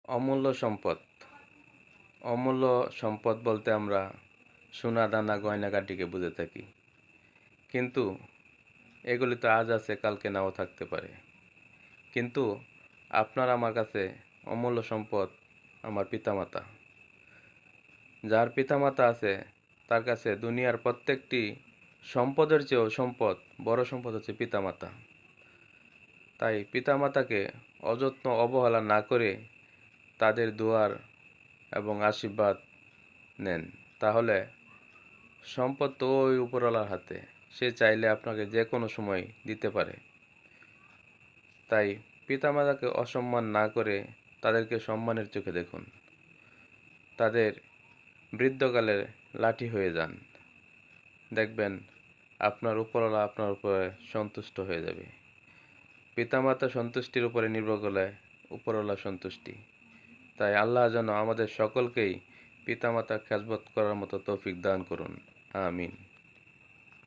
অমূল্য সম্পদ। অমূল্য সম্পদ বলতে আমরা সোনা দানা গয়নাগাটিকে বুঝে থাকি, কিন্তু এগুলি তো আজ আছে কালকে নাও থাকতে পারে। কিন্তু আপনার আমার কাছে অমূল্য সম্পদ আমার পিতামাতা। যার পিতামাতা আছে তার কাছে দুনিয়ার প্রত্যেকটি সম্পদের চেয়েও বড় সম্পদ হচ্ছে পিতামাতা। তাই পিতামাতাকে অযত্ন অবহেলা না করে তাদের দুয়ার এবং আশীর্বাদ নেন, তাহলে সম্পদ তো ওই উপরওয়ালার হাতে। সে চাইলে আপনাকে যে কোনো সময় দিতে পারে। তাই পিতামাতাকে অসম্মান না করে তাদেরকে সম্মানের চোখে দেখুন। তাদের বৃদ্ধকালে লাঠি হয়ে যান, দেখবেন আপনার উপরওয়ালা আপনার উপরে সন্তুষ্ট হয়ে যাবে। পিতামাতা সন্তুষ্টির উপরে নির্ভর করলে উপরওয়ালা সন্তুষ্টি। তাই আল্লাহ যেন আমাদের সকলকেই পিতামাতার খেদমত করার মতো তৌফিক দান করুন। আমিন।